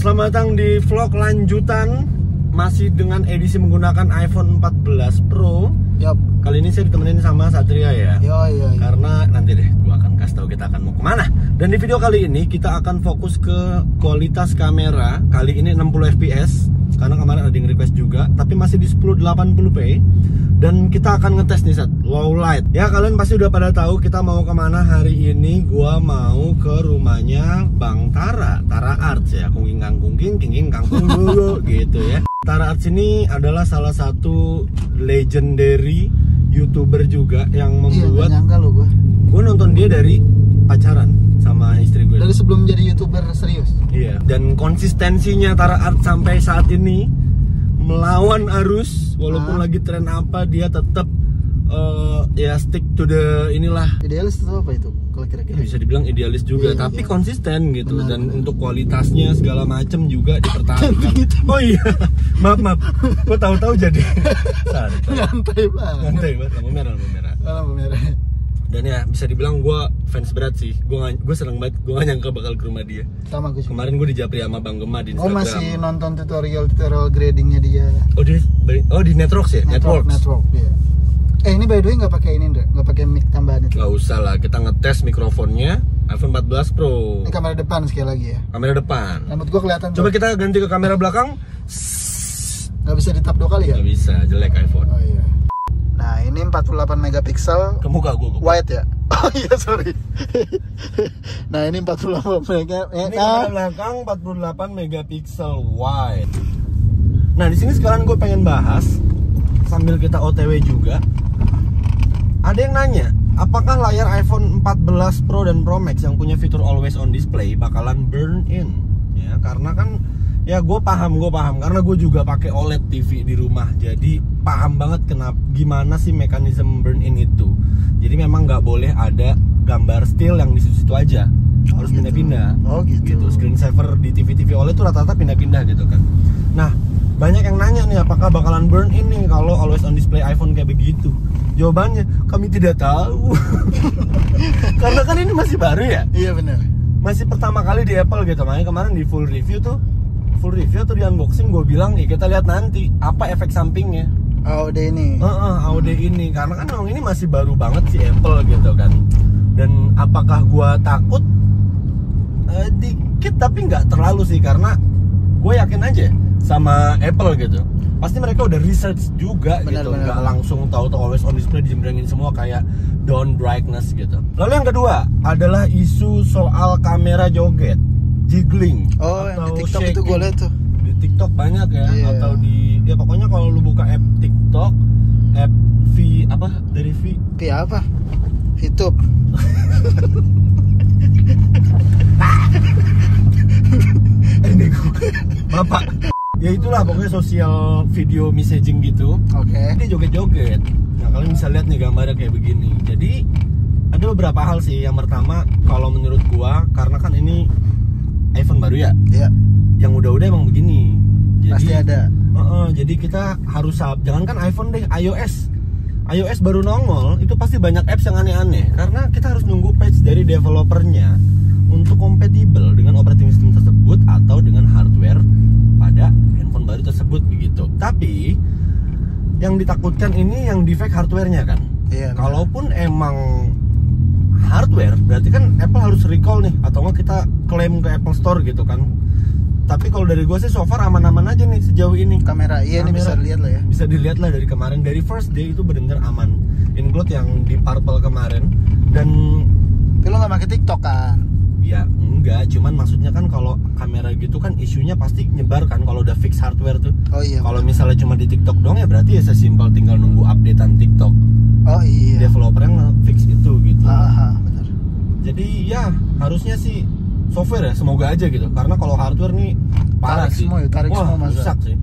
selamat datang di vlog lanjutan. Masih dengan edisi menggunakan iPhone 14 Pro. Yup. Kali ini saya ditemenin sama Satria ya. Iya. Karena nanti deh gua akan kasih tahu kita akan mau kemana. Dan di video kali ini kita akan fokus ke kualitas kamera. Kali ini 60 fps karena kemarin ada yang request juga, tapi masih di 1080p. Dan kita akan ngetes nih low light. Ya kalian pasti udah pada tahu kita mau kemana hari ini. Gua mau ke rumahnya Bang Tara Arts ya. Kungking kangkung dulu gitu ya. Tara Arts ini adalah salah satu legendary YouTuber juga yang membuat. Iya, nyangka lo Gue nonton dia dari pacaran sama istri gue. Dari sebelum jadi YouTuber serius. Iya. Dan konsistensinya Tara Arts sampai saat ini melawan arus, walaupun lagi tren apa dia tetap ya stick to the inilah. Idealis itu apa itu? Kalau kira-kira bisa dibilang idealis juga, iya, tapi iya. Konsisten gitu. Benar, dan benar. Untuk kualitasnya segala macam juga dipertahankan. Oh iya, maaf, gue tahu-tahu jadi Nyantai banget. lampu merah. Lampu merah. Dan ya bisa dibilang gue fans berat sih. Gue seneng banget. Gue gak nyangka bakal ke rumah dia. Sama gue juga. Kemarin gue di Japri sama Bang Gema di Instagram. Masih nonton tutorial gradingnya dia. Oh di Netrox ya? Network, iya. Ini by the way nggak pakai ini, nggak pakai mic tambahan itu. Gak usah lah, kita ngetes mikrofonnya iPhone 14 Pro. Ini kamera depan sekali lagi ya. Kamera depan. Rambut gua kelihatan. Coba kita ganti ke kamera belakang. Nggak bisa di tap 2 kali ya? Gak bisa, jelek iPhone. Oh iya. Nah ini 48 megapiksel. Ke muka gue. Wide ya? Oh iya sorry. Nah ini 48 megapiksel. Ini kamera belakang 48 megapiksel wide. Nah di sini sekarang gue pengen bahas sambil kita OTW juga. Ada yang nanya, apakah layar iPhone 14 Pro dan Pro Max yang punya fitur always on display bakalan burn in? Ya karena kan ya gue paham karena gue juga pakai OLED TV di rumah, jadi paham banget gimana sih mekanisme burn in itu. Jadi memang nggak boleh ada gambar still yang di situ aja, harus pindah-pindah. Oh gitu. Screen saver di TV OLED itu rata-rata pindah-pindah gitu kan. Nah banyak yang nanya nih, apakah bakalan burn in nih kalau always on display iPhone kayak begitu? Jawabannya kami tidak tahu. Karena kan ini masih baru ya. Iya benar. Masih pertama kali di Apple gitu. Makanya kemarin di full review tuh di unboxing gue bilang nih kita lihat nanti apa efek sampingnya. AOD ini. AOD ini karena kan memang ini masih baru banget si Apple gitu kan. Dan apakah gue takut? Dikit tapi nggak terlalu sih, karena gue yakin aja sama Apple gitu. Pasti mereka udah research juga gitu, nggak langsung tahu-tahu always on display dijembrengin semua kayak down brightness gitu. Lalu yang kedua adalah isu soal kamera joget, jiggling. Oh, yang di TikTok itu gue lihat tuh. Di TikTok banyak ya, Iya. atau di ya pokoknya kalau lu buka app TikTok, app V apa dari V? V apa? VTube. Ini Bapak. Ya itulah pokoknya sosial video messaging gitu. Oke. Dia joget-joget. Nah kalian bisa lihat nih gambarnya kayak begini. Jadi ada beberapa hal sih. Yang pertama kalau menurut gua, karena kan ini iPhone baru ya. Iya. Yang udah-udah emang begini. Jadi, Pasti ada. Jadi kita harus jangankan iPhone deh, iOS baru nongol itu pasti banyak apps yang aneh-aneh. Karena kita harus nunggu patch dari developernya untuk kompatibel dengan operating system tersebut atau dengan hardware pada handphone baru tersebut begitu. Tapi yang ditakutkan ini yang defect hardwarenya kan. Iya. Kalaupun emang hardware berarti kan Apple harus recall nih, atau nggak kita klaim ke Apple Store gitu kan. Tapi kalau dari gue sih so far aman-aman aja nih sejauh ini. Kamera, iya ini bisa dilihat lah ya. Bisa dilihat lah dari kemarin, dari first day itu benar-benar aman. Include yang di Purple kemarin. Dan tapi lo nggak pakai TikTok kan? ya enggak, cuman maksudnya kan kalau kamera gitu kan isunya pasti nyebar kan kalau udah fix hardware tuh. Oh iya. Kalau misalnya cuma di TikTok doang ya berarti ya sesimpel tinggal nunggu updatean TikTok. Oh iya. Developer yang fix itu gitu. Benar. Jadi ya harusnya sih software ya, semoga aja gitu. Karena kalau hardware nih parah tarik sih. Semua, tarik wah, semua masa. rusak sih.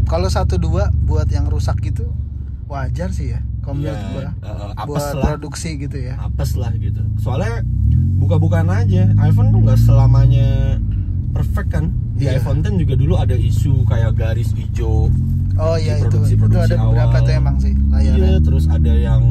Kalau 1-2 buat yang rusak gitu wajar sih ya. Kalau menurut gua. Buat lah. produksi gitu ya. Apes lah gitu. Soalnya buka-bukaan aja. iPhone tuh nggak selamanya perfect kan. Di iPhone 10 juga dulu ada isu kayak garis hijau. Oh iya itu produksi ada beberapa awal. tuh emang sih layarnya. Iya, terus ada yang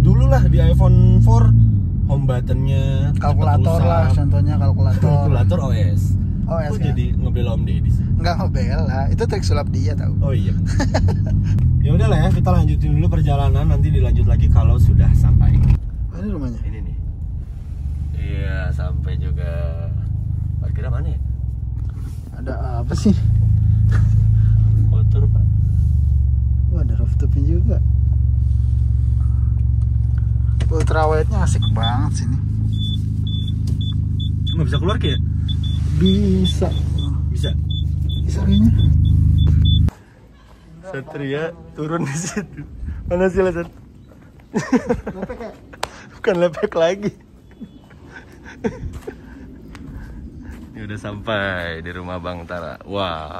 dulu lah di iPhone 4 home buttonnya, Kalkulator lah, contohnya kalkulator. Kalkulator OS. OS Kok kan? jadi ngebela Om Deddy sih? Enggak ngebela, itu trik sulap dia tau. Oh iya. Ya udah lah ya, kita lanjutin dulu perjalanan, nanti dilanjut lagi kalau sudah sampai. Ini rumahnya. Ini nih. Iya, sampai juga. Parkirnya mana ya? Ada apa sih? Kotor, Pak. Wah, ada rooftopnya juga. Ultrawide-nya asik banget sini. Nggak bisa keluar kayak? Bisa. Bisa. Bisa kayaknya. Satria turun di situ. Mana sih Sat? Lepek ya? Bukan lepek lagi. Ini udah sampai di rumah Bang Tara. Wah.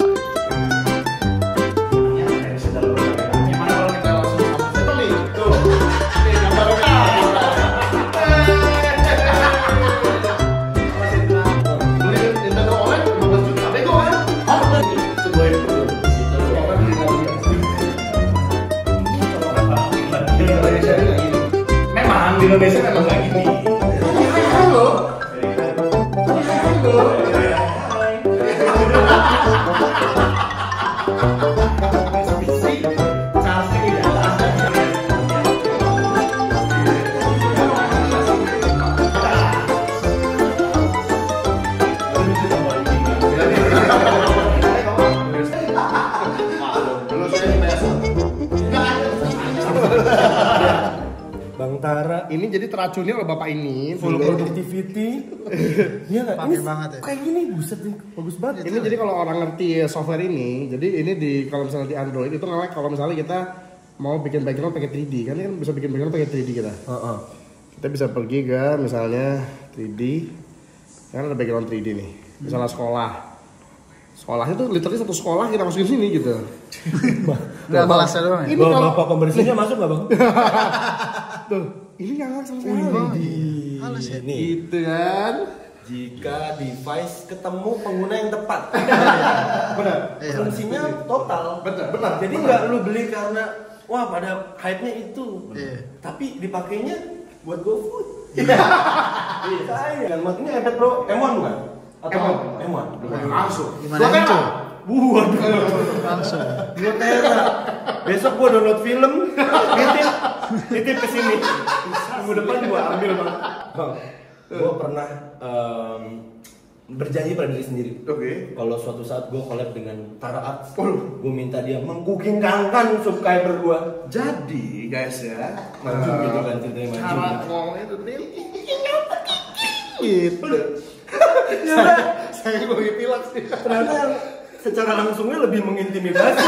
Gimana kalau kita langsung sama siapa nih? Tuh. Ini gambarnya. Beli Nintendo OLED 15 juta. Bego kan? Hah? Sebuah itu. Memang di Indonesia memang nggak gini. Halo. Bang Tara Ini jadi teracuni oleh bapak ini. full productivity. Iya nggak? Pakai Ini banget ya. kayak gini buset nih, bagus banget. Ini jadi kalau orang ngerti software ini, jadi ini di kalau misalnya di Android itu nge-like kalau misalnya kita mau bikin background pakai 3D, kan ini kan bisa bikin background pakai 3D kita. Kita bisa pergi ke misalnya 3D, kan ada background 3D nih, misalnya sekolah. Sekolahnya tuh literally satu sekolah kita masukin sini gitu. Udah kelasnya doang ya? Ini Bapak, kalau bapak pembersihnya masuk nggak Bang? tuh, ini jangan sama sekali. Halus ya? Nih, Gitu kan? jika device ketemu pengguna yang tepat. Benar. Iya, Fungsinya total. Benar. Jadi nggak lu beli karena wah pada hype-nya itu. Iya. Tapi dipakainya buat GoFood. Iya. Sayang. Ini iPad Pro M1 bukan? Atau M1? Langsung. Gimana itu? Waduh. Langsung. 2 tera. Besok gua download film, titip ke sini. Minggu depan gua ambil Bang. Bang, gua pernah berjanji pada diri sendiri. Oke. Kalau suatu saat gue collab dengan Tara Arts, gue minta dia mengkukingkan subscriber gue. Jadi guys ya, Maju gitu kan ceritanya maju. cara ngomongnya itu gitu. Saya gue pilak sih. Ternyata secara langsungnya lebih mengintimidasi.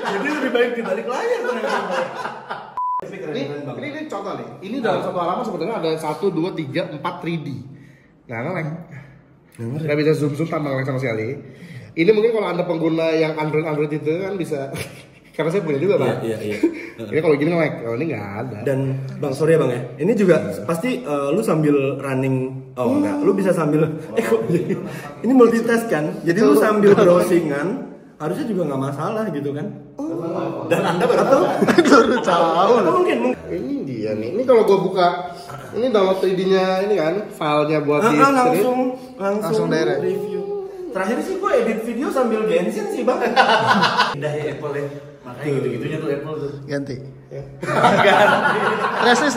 Jadi lebih baik di balik layar ternyata. Tapi keren Bang. Ini contoh nih. Ini dalam satu halaman sebetulnya ada 1, 2, 3, 4 3D. Nah, nge-lag. Nggak bisa zoom tanpa nge-lag sama sekali. Ini mungkin kalau anda pengguna yang Android itu kan bisa. Karena saya punya juga Bang. Iya. Ini kalau gini nge-lag, kalau ini nggak ada. Dan Bang, sorry ya Bang ya. Ini juga pasti lu sambil running. Oh enggak, lu bisa sambil kok ini multitask kan. Jadi lu sambil browsingan harusnya juga nggak masalah gitu kan. Dan Anda baru Baru tahu. atau mungkin Ini dia nih. Ini kalau gua buka ini download 3D-nya ini kan, filenya buat di langsung direct. review. Terakhir sih gue edit video sambil Genshin sih Bang. Indah ya Apple ya. Makanya gitu-gitunya tuh Apple tuh. Ganti. Ganti. Prestis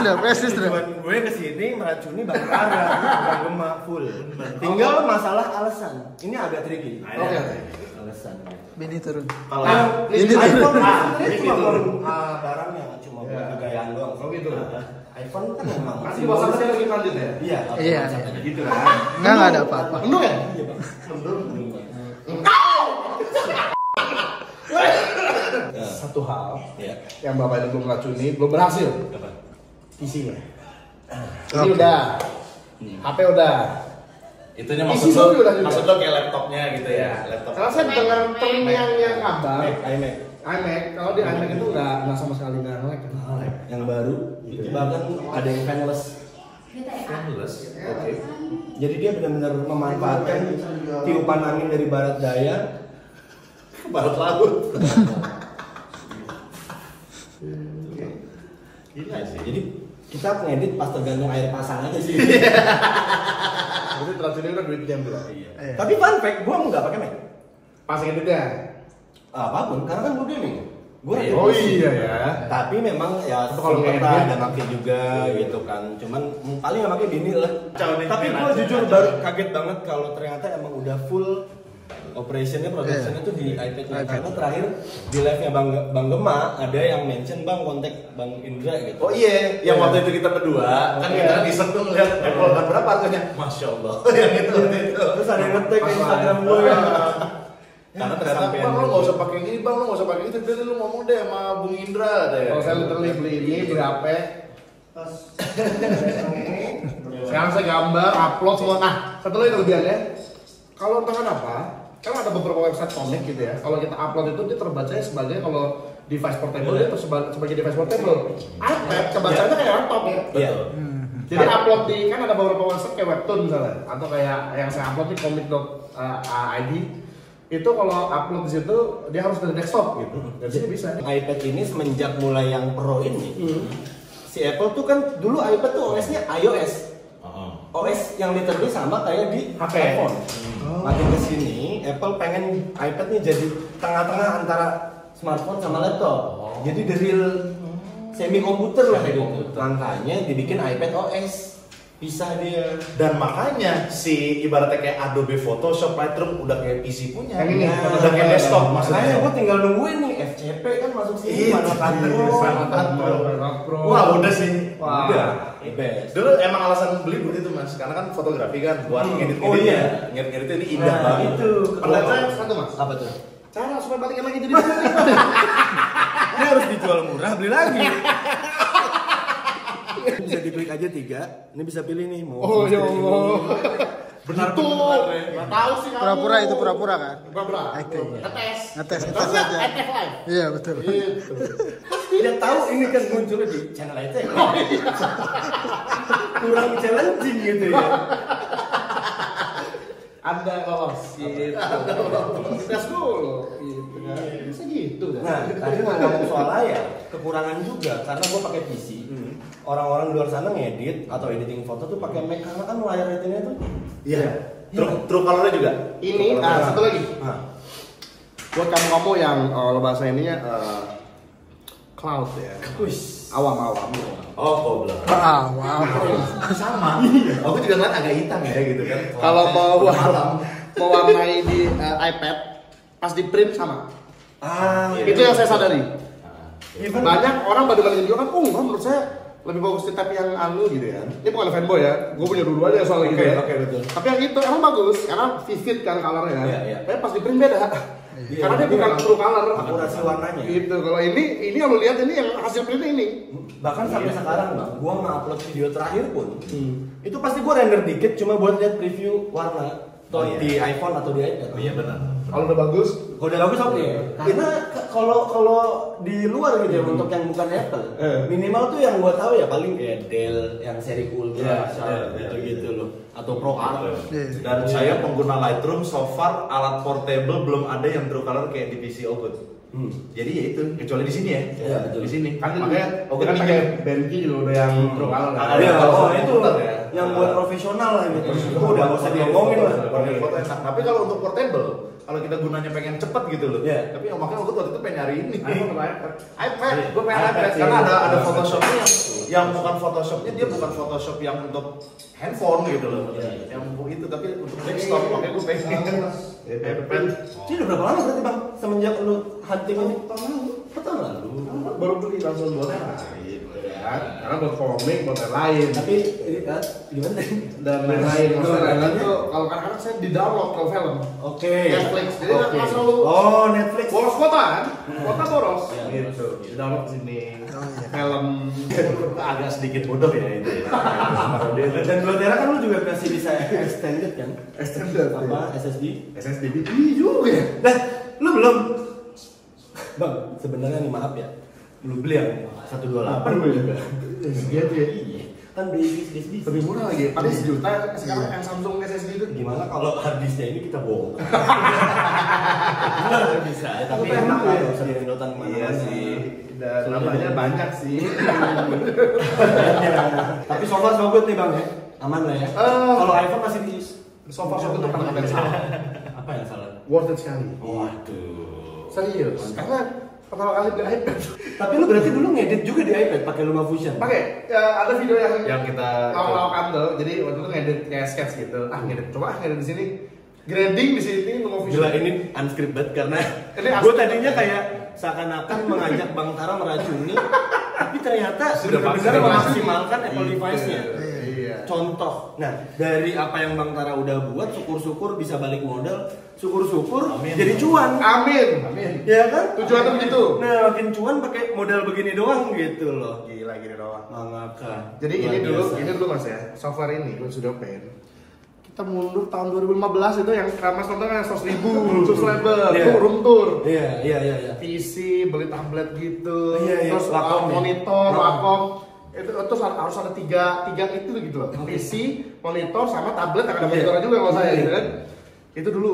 dulu. Cuman gue kesini meracuni Bang Tara, bukan gemak full. Tinggal masalah alasan. Ini agak tricky. Oke. Alasan. Bini turun. Kalau ini iPhone ini cuma turun. barang yang cuma buat kegayaan doang. Oh gitu. iPhone kan memang Masih WhatsApp saya lagi lanjut ya? Iya. Iya. Gitu kan. Enggak ada apa-apa. Mendung ya? Iya Bang. Satu hal Iya. yang bapak ini belum racuni, belum berhasil. Apa? PC-nya. Ini Oke. udah. HP udah. Itunya Isi sorry udah juga. maksud lo kayak laptopnya gitu ya, laptop. Karena saya dengar term yang abang, iMac. iMac. Kalau di iMac itu nggak sama sekali nggak nge-lag. Yang baru, bahkan ada yang fanless. Fanless. Oke. Jadi dia benar-benar memanfaatkan tiupan angin dari barat daya ke barat laut. Gila sih. Jadi Kita ngedit pas tergantung air pasang aja sih. Berarti terakhir udah duit jam lah. Iya. Tapi fun fact, gue nggak pakai Mac. Pas ngeditnya. Apapun, karena kan gue gaming. Gue Oh iya ya. Tapi memang ya Tapi kalau sempet ngedit, ada pakai juga gitu kan. Cuman paling nggak pakai bini lah. Tapi gue Kacau. jujur baru kaget banget kalau ternyata emang udah full operationnya, produksinya tuh di iPad nya. Karena terakhir di live-nya Bang Gema ada yang mention Bang kontak Bang Indra gitu. Oh iya, yang waktu itu kita berdua kan kita iseng tuh ngeliat Apple kan berapa harganya? Masya Allah, yang itu. Terus ada yang nge-tag ke Instagram gue ya. Karena ternyata Sampean bang lu nggak usah pakai ini, bang lu nggak usah pakai itu, jadi lu ngomong deh sama Bung Indra deh. Kalau saya literally beli ini beli HP. Sekarang saya gambar, upload semua. Nah, satu lagi kelebihannya, kalau entah kenapa, kan ada beberapa website komik gitu ya. Kalau kita upload itu dia terbacanya sebagai kalau device portable dia sebagai device portable. iPad kebacanya kayak laptop. Iya. Jadi upload di kan ada beberapa website kayak webtoon misalnya, atau kayak yang saya upload di comic.id itu kalau upload di situ dia harus dari desktop gitu. Dari sini bisa. iPad ini semenjak mulai yang Pro ini, si Apple tuh kan dulu iPad tuh OS-nya iOS. OS yang literally sama kayak di HP. iPhone. Makin kesini, Apple pengen iPad nih jadi tengah-tengah antara smartphone sama laptop. Jadi the real semi komputer lah itu. Makanya dibikin iPad OS. Pisah dia. Dan makanya si ibaratnya kayak Adobe Photoshop, Lightroom udah kayak PC punya. Yang ini, udah kayak desktop Makanya maksudnya. gue tinggal nungguin nih FCP kan masuk sini. Iya, Final Cut. Wah udah sih. Wah. Udah, best. Dulu emang alasan beli begitu mas, karena kan fotografi kan buat ngedit-ngedit. Oh iya. Ngedit-ngedit ini indah Nah, banget. itu. Pernah saya satu mas. Apa tuh? Cara supaya balikin lagi jadi Ini harus dijual murah, beli lagi. Bisa diklik aja 3. Ini bisa pilih nih mau. Oh ya Allah. Benar-benar ya. Nggak tahu sih kamu. Pura-pura itu pura-pura kan? Pura-pura. Acting. Ngetes. Ngetes aja. Ngetes live. Iya betul. Gitu. Dia tahu ini kan munculnya di channel itu ya. Kurang challenging gitu ya. Anda lolos gitu. Tes dulu. Gitu kan. Bisa gitu kan. Nah, tadi ngomong soal layar, kekurangan juga karena gue pakai PC. Orang-orang di luar sana ngedit atau editing foto tuh pakai Mac karena kan layar ratingnya tuh. Iya. True color-nya juga. Ini satu lagi. Nah, Buat kamu-kamu yang kalau bahasa ininya cloud ya. wis. Awam-awam. Oh, goblok. Wow. Sama. Aku juga ngeliat agak hitam ya gitu kan. Kalau mau malam. mewarnai di iPad pas di print sama. Iya. Itu yang saya sadari. Even Banyak orang pada bandingin juga kan, menurut saya lebih bagus di tab yang anu gitu ya. Ini bukan fanboy ya, gue punya dua-duanya soal gitu ya. Oke, betul. Tapi yang itu emang bagus karena vivid kan colornya. Iya. Tapi pas di print beda. Karena dia bukan true color. akurasi warnanya. Gitu. Kalau ini yang lu lihat ini yang hasil print ini. Bahkan sampai sekarang bang, gua nge-upload video terakhir pun, itu pasti gua render dikit cuma buat lihat preview warna di iPhone atau di iPad. Iya benar. Kalau udah bagus, Kalau udah bagus oke. Karena kalau di luar gitu ya untuk yang bukan Apple, minimal tuh yang gua tahu ya paling kayak Dell yang seri Ultra, gitu loh, atau Pro Art. Dan saya pengguna Lightroom so far alat portable belum ada yang true color kayak di PC Ogun. Jadi ya itu kecuali di sini ya. Iya, betul. Di sini. kan Makanya Ogun kan pakai Benki juga udah yang true color. kan? Iya, kalau itu komputer ya. yang buat profesional lah gitu. Itu udah nggak usah diomongin lah. Foto enak. Tapi kalau untuk portable, kalau kita gunanya pengen cepet gitu loh. Iya. Tapi makanya aku waktu itu pengen nyari ini. iPhone atau iPad? iPad, gue pengen iPad iPad sih. karena ada Photoshopnya yang bukan Photoshopnya dia bukan Photoshop yang untuk handphone gitu loh. Yang untuk itu tapi untuk desktop makanya gue pengen iPad. Ini udah berapa lama berarti bang semenjak lu hunting ini? Tahun lalu. Baru beli langsung buat yang lain. Ya, karena buat komik, buat yang lain. Tapi ini kan gimana? Dan lain-lain. Maksudnya lain-lain tuh kalau kadang-kadang saya di download kalau film. Oke. Netflix. Jadi nggak selalu Oh Netflix. boros kota kan? Kota boros. Gitu. Di download sini. Film. Agak sedikit bodoh ya itu. Dan 2 tera kan lu juga masih bisa extended kan? Extended. Apa SSD? SSD ini juga ya. Nah, lu belum. Bang, sebenarnya nih maaf ya. Lu beli yang 128 Belum. juga. Gitu ya. Iya. Kan beli SSD. Lebih murah lagi. Padahal sejuta sekarang yang Samsung SSD itu. Gimana kalau hard disknya ini kita bongkar? Benar bisa. Tapi enak ya, bisa di downloadan kemana-mana. Iya sih. Dan namanya banyak sih. Tapi so far so good nih bang ya, aman lah ya. Kalau iPhone masih di So far so good bukan apa yang salah. apa yang salah? Worth it sekali. Waduh. Serius. Karena pertama kali beli iPad. Tapi lu berarti dulu ngedit juga di iPad pakai LumaFusion? Pakai ada video yang kita awal-awal Andel. Jadi waktu itu ngedit kayak sketch gitu. Ngedit coba ngedit di sini. Grading di sini LumaFusion. Gila ini unscripted karena Ini gue tadinya kayak seakan-akan mengajak Bang Tara meracuni, tapi ternyata Sudah benar-benar maksimal. memaksimalkan Apple device-nya. Iya. Contoh, nah dari apa yang Bang Tara udah buat, syukur-syukur bisa balik modal, syukur-syukur jadi cuan. Amin. Ya kan? Tujuannya begitu. Nah, makin cuan pakai modal begini doang gitu loh. Gila gini doang. Mangaka. Jadi ini dulu mas ya, software ini sudah pen. Kita mundur tahun 2015 itu yang Mas nonton kan 100.000 subscriber, Iya. room tour. Iya. PC, beli tablet gitu, Iya. terus Wacom ya? monitor, Oh. Wacom. Itu terus harus ada tiga itu gitu loh. PC, monitor sama tablet yang ada Iya. monitornya juga kalau saya Iya. gitu kan. Itu dulu.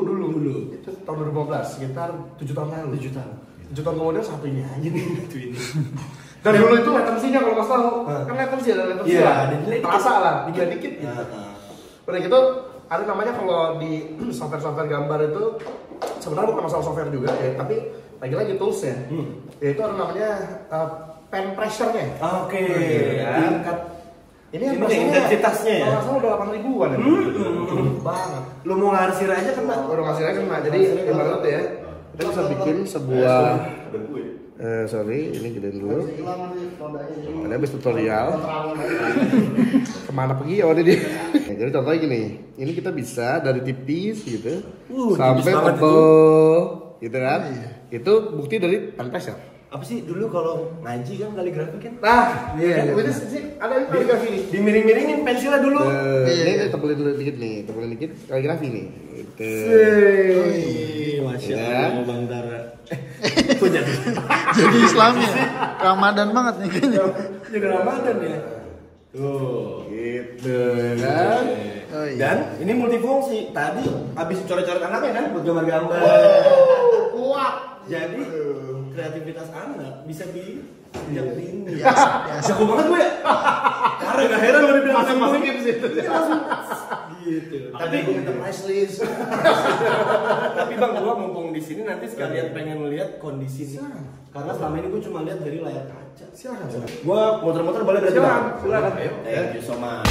Itu tahun 2015, sekitar 7 tahun lalu. 7 tahun kemudian satu ini aja nih. Dan dulu itu latensinya kalau Mas tahu, kan latensi ada latensi Iya, lah. ada delay Terasa dikit. lah, dikit dikit gitu. Udah gitu ada namanya kalau di software gambar itu sebenarnya bukan masalah software juga ya, tapi lagi-lagi toolsnya. Yaitu ada namanya pen pressure-nya. Oke. Ya. Tingkat Ini Ini intensitasnya ya? Kalau nggak salah udah 8.000-an ya. Banget. lu mau ngarsir aja kena. Udah ngasih aja kena. Jadi ibarat ya, kita bisa bikin sebuah sorry, ini gedein dulu. Ada habis tutorial. Kemana pergi ya dia? Jadi contohnya gini, ini kita bisa dari tipis gitu sampai tipis banget tebel, gitu kan? Itu bukti dari pen pressure. Apa sih dulu kalau ngaji kan kaligrafi kan? Nah, Iya. ini sih ada kaligrafi nih. Dimiring-miringin pensilnya dulu. Ini tebelin dulu dikit nih, tebelin dikit kaligrafi nih. Gitu. Masya Ya. Allah Bang Tara. Punya Jadi Islami ya? Ramadan banget nih kayaknya. jadi Ramadan ya. Tuh. Gitu kan? Oh, iya. Dan ini multifungsi. Tadi habis coret-coret anaknya kan buat gambar-gambar. Kuat. Jadi kreativitas anak bisa di ini. Biasa. Jago banget gue ya. Karena gak heran lo dibilang Masing-masing gitu. gitu. Tapi gue minta price list. Tapi bang, gua mumpung di sini nanti sekalian pengen melihat kondisi nih. Karena selama ini gua cuma lihat dari layar kaca. Silakan. Gua muter-muter boleh berarti bang? Silakan. Ayo, thank you so much.